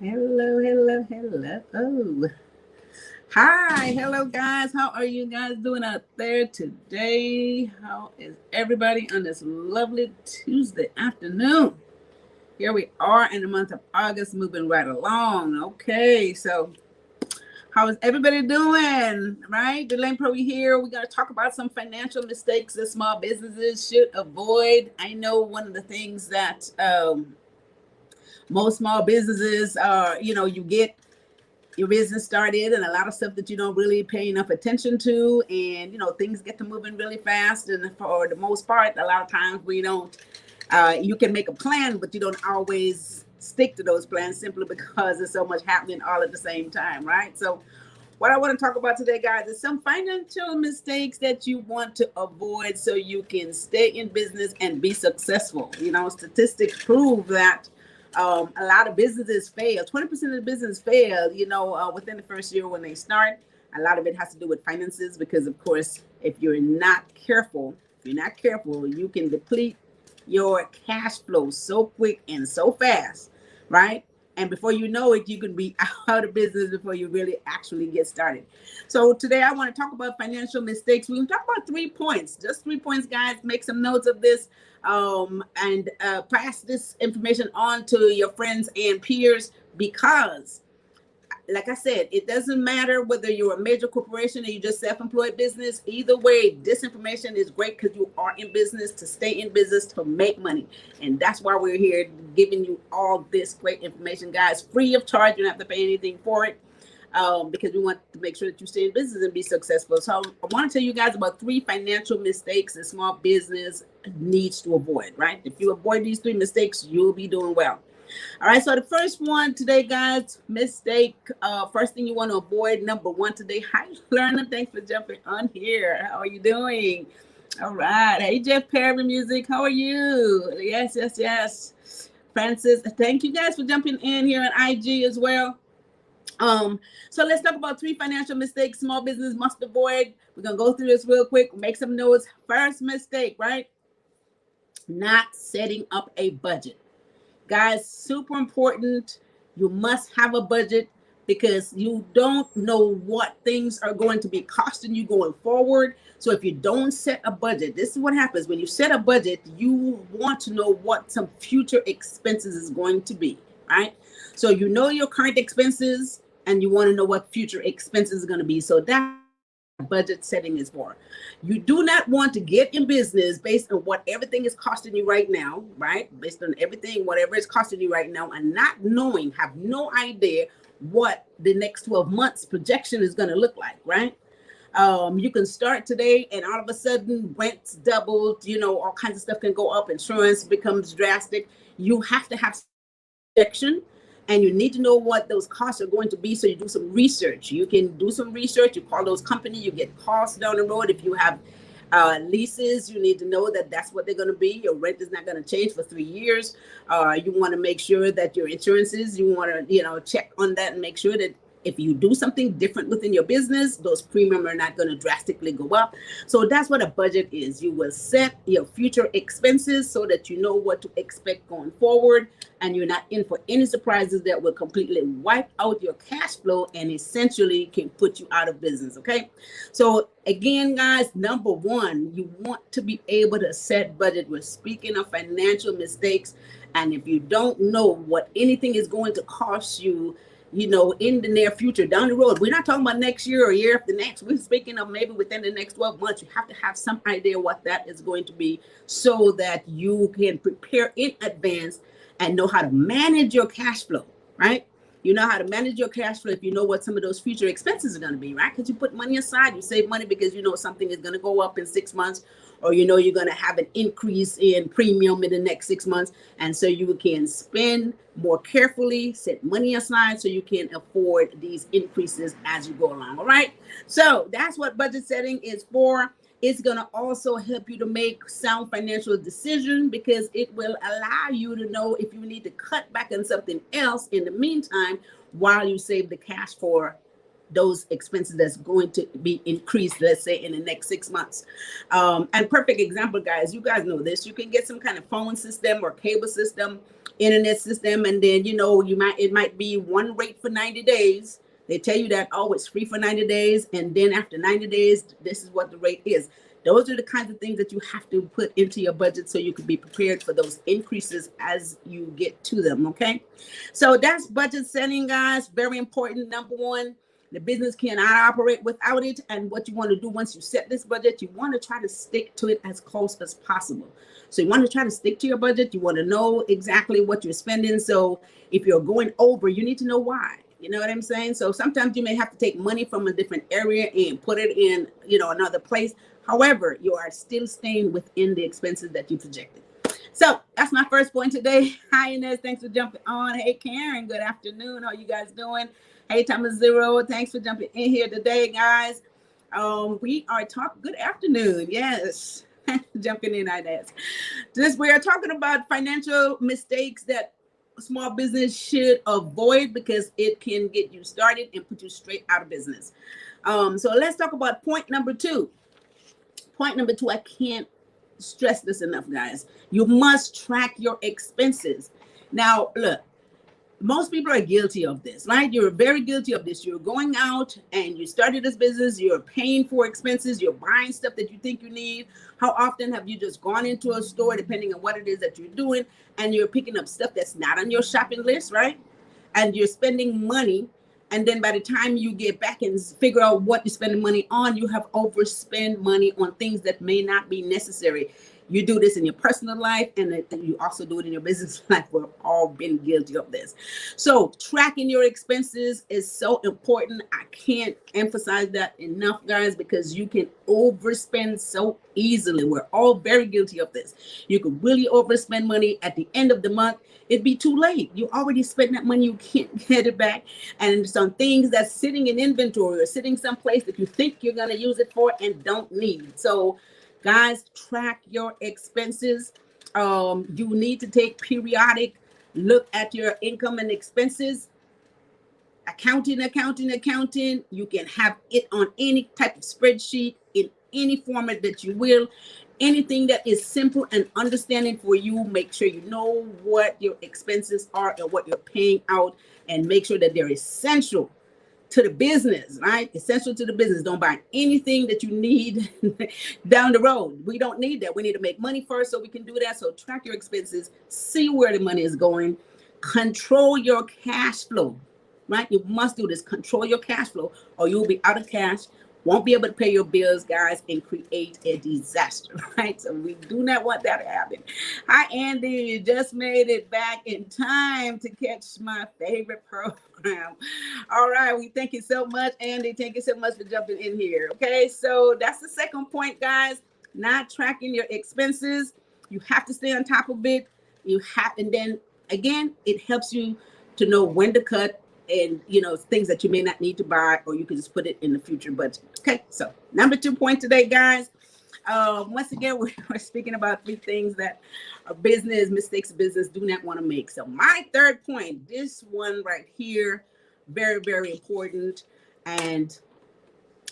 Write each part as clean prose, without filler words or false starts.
Hello, hello, hello. Hi, hello guys. How are you guys doing out there today? How is everybody on this lovely Tuesday afternoon? Here we are in the month of August, moving right along. Okay, so how is everybody doing? Right? Elaine Probby here. We're going to talk about some financial mistakes that small businesses should avoid. I know one of the things that most small businesses are, you get your business started and a lot of stuff that you don't really pay enough attention to, and things get to moving really fast, and for the most part a lot of times we don't you can make a plan but you don't always stick to those plans simply because there's so much happening all at the same time, right? So what I want to talk about today, guys, is some financial mistakes that you want to avoid so you can stay in business and be successful. Statistics prove that a lot of businesses fail. 20% of the business fail, within the first year when they start. A lot of it has to do with finances because, of course, if you're not careful, you can deplete your cash flow so quick and so fast, right? And before you know it, you can be out of business before you really actually get started. So today I want to talk about financial mistakes. We're going to talk about 3 points, just 3 points, guys. Make some notes of this and pass this information on to your friends and peers because, like I said, it doesn't matter whether you're a major corporation or you're just self-employed business. Either way, this information is great because you are in business to stay in business to make money. And that's why we're here giving you all this great information, guys, free of charge. You don't have to pay anything for it because we want to make sure that you stay in business and be successful. So I want to tell you guys about 3 financial mistakes a small business needs to avoid, right? If you avoid these 3 mistakes, you'll be doing well. All right, so the first one today, guys, mistake. First thing you want to avoid, number 1 today. Hi, Lerna. Thanks for jumping on here. How are you doing? All right. Hey, Jeff Perry Music. How are you? Yes. Francis, thank you guys for jumping in here on IG as well. So let's talk about 3 financial mistakes small business must avoid. We're going to go through this real quick. Make some notes. First mistake, right? Not setting up a budget. Guys, super important. You must have a budget because you don't know what things are going to be costing you going forward. So if you don't set a budget, this is what happens. When you set a budget, you want to know what some future expenses is going to be, right? So you know your current expenses and you want to know what future expenses are going to be. So that budget setting is for. You do not want to get in business based on what everything is costing you right now, right? Based on everything, whatever is costing you right now, and not knowing, have no idea what the next 12 months projection is going to look like, right? You can start today and all of a sudden rent's doubled, all kinds of stuff can go up, insurance becomes drastic. You have to have projection. And you need to know what those costs are going to be. So you do some research. You can do some research. You call those companies. You get costs down the road. If you have leases, you need to know that that's what they're going to be. Your rent is not going to change for 3 years. You want to make sure that your insurances, you want to, check on that and make sure that if you do something different within your business, those premiums are not going to drastically go up. So that's what a budget is. You will set your future expenses so that you know what to expect going forward, and you're not in for any surprises that will completely wipe out your cash flow and essentially can put you out of business, okay? So again, guys, number 1, you want to be able to set budget. We're speaking of financial mistakes, and if you don't know what anything is going to cost you, in the near future, down the road. We're not talking about next year or year after next. We're speaking of maybe within the next 12 months. You have to have some idea what that is going to be so that you can prepare in advance and know how to manage your cash flow, right? You know how to manage your cash flow if you know what some of those future expenses are going to be, right? Because you put money aside, you save money because you know something is going to go up in 6 months, or you're going to have an increase in premium in the next 6 months. And so you can spend more carefully, set money aside so you can afford these increases as you go along. All right. So that's what budget setting is for. It's going to also help you to make sound financial decisions because it will allow you to know if you need to cut back on something else in the meantime while you save the cash for those expenses that's going to be increased, let's say, in the next 6 months. And perfect example, guys, you guys know this. You can get some kind of phone system or cable system internet system, and then it might be one rate for 90 days. They tell you that, oh, it's free for 90 days, and then after 90 days, this is what the rate is. Those are the kinds of things that you have to put into your budget so you can be prepared for those increases as you get to them, okay? So that's budget setting, guys. Very important. Number one, the business cannot operate without it. And what you want to do once you set this budget, you want to try to stick to it as close as possible. So you want to try to stick to your budget. You want to know exactly what you're spending. So if you're going over, you need to know why. You know what I'm saying? So sometimes you may have to take money from a different area and put it in, another place. However, you are still staying within the expenses that you projected. So that's my first point today. Hi, Inez. Thanks for jumping on. Hey, Karen. Good afternoon. How you guys doing? Hey, Thomas Zero. Thanks for jumping in here today, guys. We are talking. Good afternoon. Yes. Jumping in, Inez. We are talking about financial mistakes that small business should avoid because it can get you started and put you straight out of business. So let's talk about point number two. Point number two, I can't stress this enough, guys. You must track your expenses. Now, look, most people are guilty of this, right? You're very guilty of this. You're going out and you started this business. You're paying for expenses. You're buying stuff that you think you need. How often have you just gone into a store, depending on what it is that you're doing, and you're picking up stuff that's not on your shopping list, right? And you're spending money. And then by the time you get back and figure out what you're spending money on, you have overspent money on things that may not be necessary. You do this in your personal life, and you also do it in your business life. We've all been guilty of this. So tracking your expenses is so important. I can't emphasize that enough, guys, because you can overspend so easily. We're all very guilty of this. You could really overspend money at the end of the month. It'd be too late. You already spent that money. You can't get it back. And some things that's sitting in inventory or sitting someplace that you think you're going to use it for and don't need. So guys, track your expenses. You need to take periodic look at your income and expenses. Accounting. You can have it on any type of spreadsheet in any format that you will. Anything that is simple and understanding for you, make sure you know what your expenses are and what you're paying out, and make sure that they're essential to the business, right? Essential to the business. Don't buy anything that you need down the road. We don't need that. We need to make money first so we can do that. So track your expenses, see where the money is going, control your cash flow, right? You must do this. Control your cash flow or you'll be out of cash, won't be able to pay your bills, guys, and create a disaster, right? So we do not want that to happen. Hi, Andy. You just made it back in time to catch my favorite program. All right. We thank you so much, Andy. Thank you so much for jumping in here. Okay. So that's the second point, guys. Not tracking your expenses. You have to stay on top of it. And then again, it helps you to know when to cut, and things that you may not need to buy, or you can just put it in the future budget. Okay, so number 2 point today, guys. Once again, we're speaking about 3 things that a mistakes business do not want to make. So my third point, this one right here, very, very important. And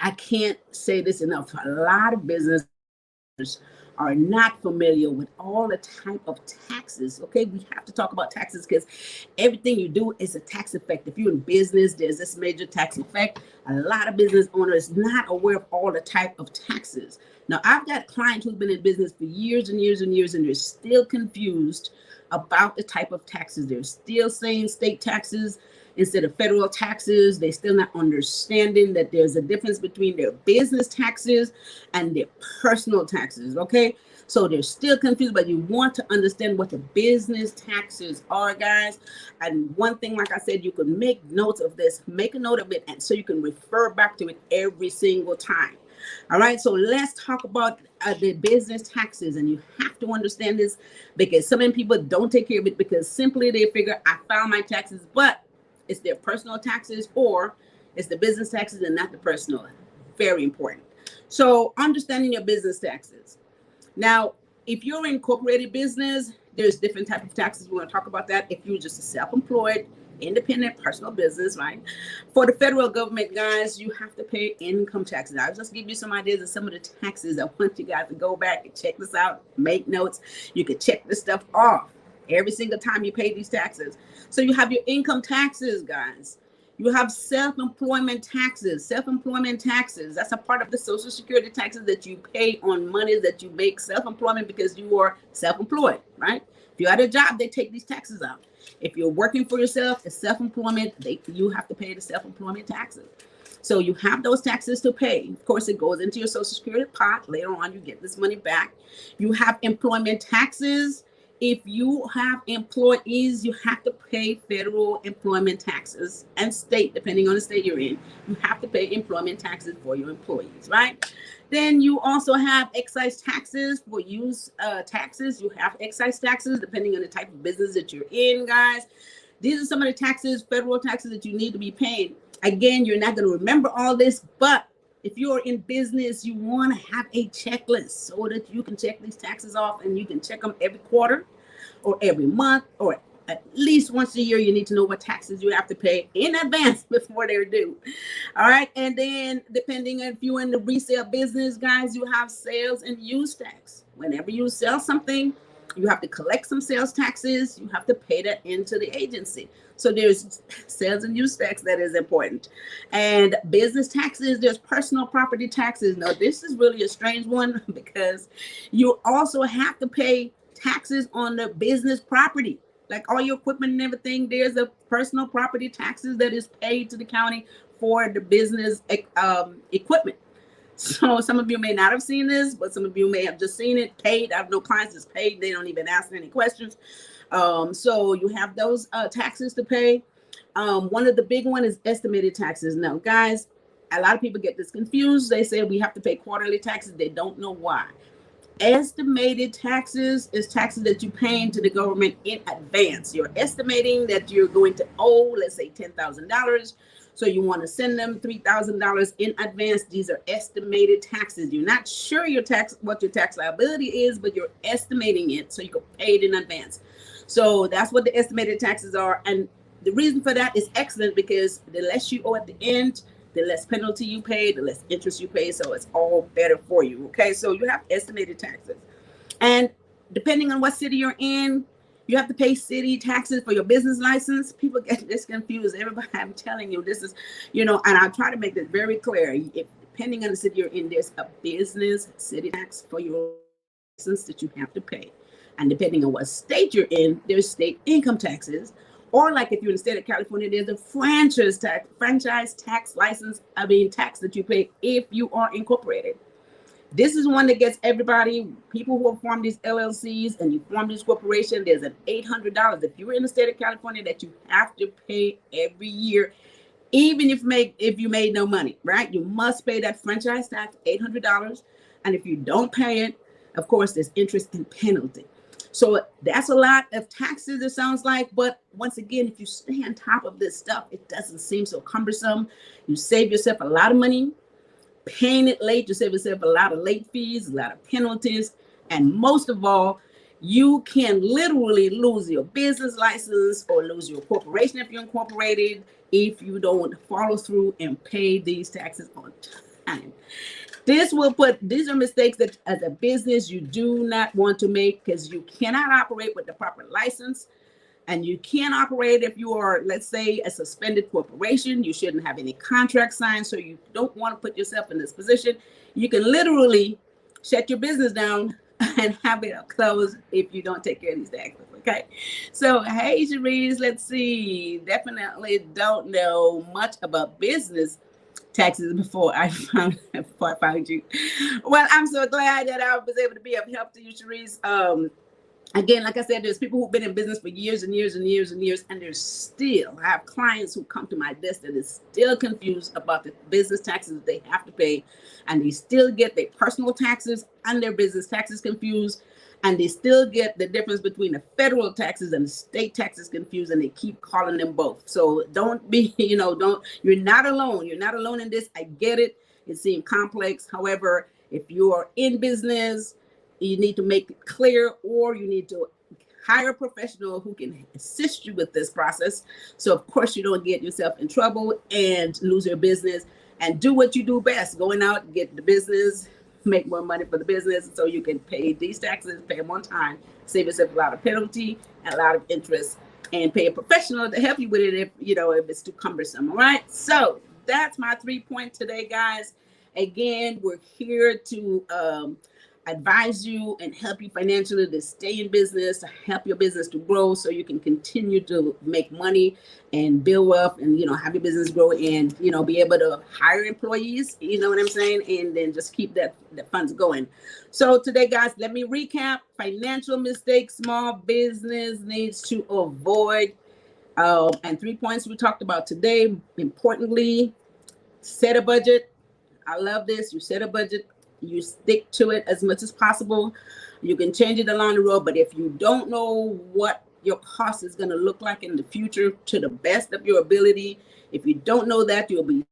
I can't say this enough. A lot of businesses are not familiar with all the type of taxes. Okay, we have to talk about taxes because everything you do is a tax effect. If you're in business, there's this major tax effect. A lot of business owners not aware of all the type of taxes. Now, I've got clients who've been in business for years and years and years, and they're still confused about the type of taxes. They're still saying state taxes instead of federal taxes. They're still not understanding that there's a difference between their business taxes and their personal taxes, okay? So they're still confused, but you want to understand what the business taxes are, guys. And one thing, like I said, you can make notes of this, make a note of it, and so you can refer back to it every single time. All right, so let's talk about the business taxes, and you have to understand this because so many people don't take care of it because simply they figure, I filed my taxes, but it's their personal taxes, or it's the business taxes and not the personal. Very important. So understanding your business taxes. Now, if you're in incorporated business, there's different types of taxes. We want to talk about that. If you're just a self-employed, independent personal business, right? For the federal government, guys, you have to pay income taxes. I'll just give you some ideas of some of the taxes. I want you guys to go back and check this out, make notes. You can check this stuff off. every single time you pay these taxes. So you have your income taxes, guys. You have self-employment taxes. Self-employment taxes, that's a part of the Social Security taxes that you pay on money that you make self-employment because you are self-employed, right? If you're at a job, they take these taxes out. If you're working for yourself, it's self-employment, you have to pay the self-employment taxes. So you have those taxes to pay. Of course, it goes into your Social Security pot. Later on, you get this money back. You have employment taxes. If you have employees, you have to pay federal employment taxes, and state, depending on the state you're in, you have to pay employment taxes for your employees, right? Then you also have excise taxes for use taxes. You have excise taxes depending on the type of business that you're in, guys. These are some of the taxes, federal taxes that you need to be paying. Again, you're not going to remember all this, but if you're in business, you want to have a checklist so that you can check these taxes off, and you can check them every quarter or every month, or at least once a year. You need to know what taxes you have to pay in advance before they're due. All right. And then depending on if you're in the resale business, guys, you have sales and use tax. Whenever you sell something, you have to collect some sales taxes. You have to pay that into the agency. So there's sales and use tax that is important. And business taxes, there's personal property taxes. Now, this is really a strange one because you also have to pay taxes on the business property. Like all your equipment and everything, there's a personal property taxes that is paid to the county for the business equipment. So some of you may not have seen this, but some of you may have just seen it paid. I have no clients that's paid. They don't even ask any questions. So you have those taxes to pay. One of the big one is estimated taxes. Now, guys, a lot of people get this confused. They say we have to pay quarterly taxes. They don't know why. Estimated taxes is taxes that you pay to the government in advance. You're estimating that you're going to owe, let's say, $10,000. So you want to send them $3,000 in advance. These are estimated taxes. You're not sure what your tax liability is, but you're estimating it so you can pay it in advance. So that's what the estimated taxes are. And the reason for that is excellent because the less you owe at the end, the less penalty you pay, the less interest you pay. So it's all better for you. Okay, so you have estimated taxes. And depending on what city you're in, you have to pay city taxes for your business license. People get this confused. Everybody, I'm telling you, this is, and I try to make this very clear. Depending on the city you're in, there's a business city tax for your license that you have to pay. And depending on what state you're in, there's state income taxes. Or like if you're in the state of California, there's a franchise tax license, tax that you pay if you are incorporated. This is one that gets everybody, people who have formed these LLCs and you form this corporation, there's an $800 if you're in the state of California that you have to pay every year, even if you made no money, right? You must pay that franchise tax, $800. And if you don't pay it, of course, there's interest and penalty. So that's a lot of taxes, it sounds like. But once again, if you stay on top of this stuff, it doesn't seem so cumbersome. You save yourself a lot of money. Paying it late, you save yourself a lot of late fees, a lot of penalties, and most of all, you can literally lose your business license or lose your corporation if you're incorporated if you don't follow through and pay these taxes on time. These are mistakes that as a business you do not want to make because you cannot operate with the proper license. And you can't operate if you are, let's say, a suspended corporation. You shouldn't have any contract signed, so you don't want to put yourself in this position. You can literally shut your business down and have it closed if you don't take care of these taxes, okay? So, hey, Cherise, let's see. Definitely don't know much about business taxes before I found you. Well, I'm so glad that I was able to be of help to you, Cherise. Again, like I said, there's people who've been in business for years and years and years and years, and I have clients who come to my desk that is still confused about the business taxes that they have to pay, and they still get their personal taxes and their business taxes confused, and they still get the difference between the federal taxes and the state taxes confused, and they keep calling them both. So don't be, you're not alone. You're not alone in this. I get it. It seems complex. However, if you are in business, you need to make it clear, or you need to hire a professional who can assist you with this process. So of course you don't get yourself in trouble and lose your business, and do what you do best, going out, get the business, make more money for the business, so you can pay these taxes, pay them on time, save yourself a lot of penalty and a lot of interest, and pay a professional to help you with it if if it's too cumbersome. All right, so that's my 3 point today, guys. Again, we're here to advise you and help you financially to stay in business, to help your business to grow so you can continue to make money and build wealth and, have your business grow and, be able to hire employees, you know what I'm saying? And then just keep the funds going. So today, guys, let me recap financial mistakes small business needs to avoid. And 3 points we talked about today. Importantly, set a budget. I love this. You set a budget. You stick to it as much as possible. You can change it along the road, but if you don't know what your cost is going to look like in the future to the best of your ability, if you don't know that, you'll be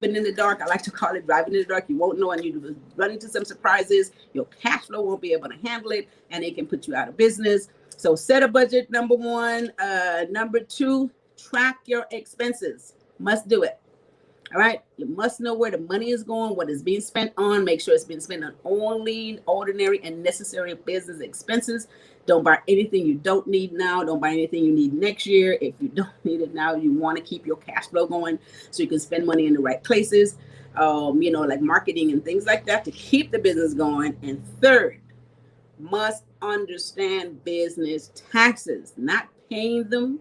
in the dark. I like to call it driving in the dark. You won't know, and you run into some surprises. Your cash flow won't be able to handle it, and it can put you out of business. So set a budget, number one. Number two, track your expenses. Must do it. All right, you must know where the money is going, what is being spent on. Make sure it's being spent on only ordinary and necessary business expenses. Don't buy anything you don't need now. Don't buy anything you need next year. If you don't need it now, you want to keep your cash flow going so you can spend money in the right places, like marketing and things like that to keep the business going. And third, must understand business taxes. Not paying them,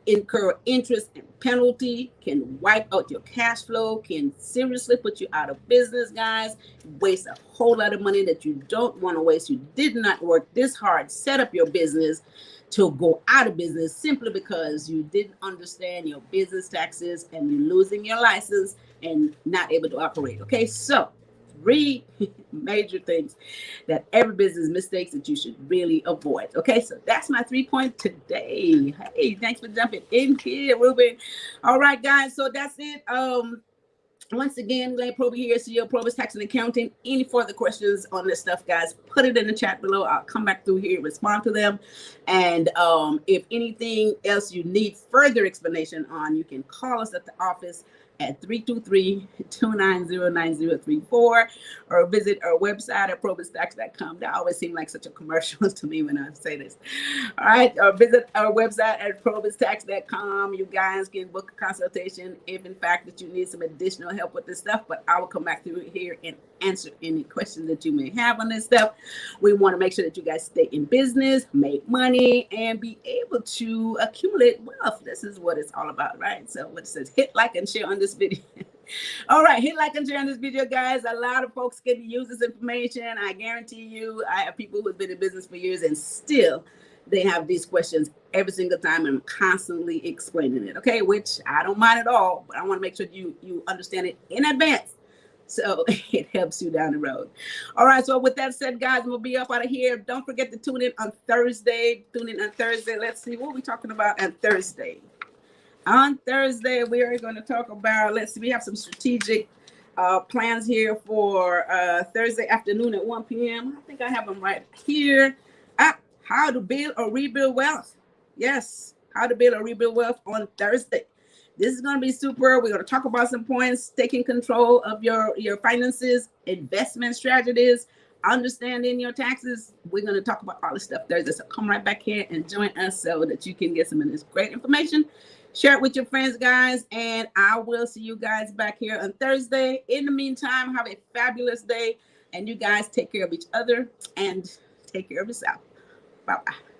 incur interest and penalty, can wipe out your cash flow, can seriously put you out of business, guys. Waste a whole lot of money that you don't want to waste. You did not work this hard, set up your business to go out of business simply because you didn't understand your business taxes and you're losing your license and not able to operate. Okay, so 3 major things that every business mistakes that you should really avoid. Okay, so that's my 3 point today. Hey, thanks for jumping in here, Ruben. All right, guys, so that's it. Once again, Elaine Proby here, CEO PROBY'S Tax and Accounting. Any further questions on this stuff, guys, put it in the chat below. I'll come back through here and respond to them. And if anything else you need further explanation on, you can call us at the office at 323-290-9034 or visit our website at probystacks.com. That always seems like such a commercial to me when I say this. All right, or visit our website at probystacks.com. You guys can book a consultation if in fact that you need some additional help with this stuff, but I will come back through here and answer any questions that you may have on this stuff. We want to make sure that you guys stay in business, make money, and be able to accumulate wealth. This is what it's all about, right? So what it says, hit like and share on this video. All right, hit like and share on this video, guys. A lot of folks can use this information. I guarantee you, I have people who've been in business for years and still they have these questions every single time, and I'm constantly explaining it, okay, which I don't mind at all, but I want to make sure you understand it in advance so it helps you down the road. All right, so with that said, guys, we'll be up out of here. Don't forget to tune in on Thursday. Let's see what we're talking about on Thursday. On Thursday, we are going to talk about, let's see, we have some strategic plans here for Thursday afternoon at 1 p.m. I think I have them right here. How to build or rebuild wealth. Yes, how to build or rebuild wealth on Thursday. This is going to be super. We're going to talk about some points, taking control of your finances, investment strategies, understanding your taxes. We're going to talk about all this stuff Thursday. So come right back here and join us so that you can get some of this great information. Share it with your friends, guys, and I will see you guys back here on Thursday. In the meantime, have a fabulous day, and you guys take care of each other and take care of yourself. Bye-bye.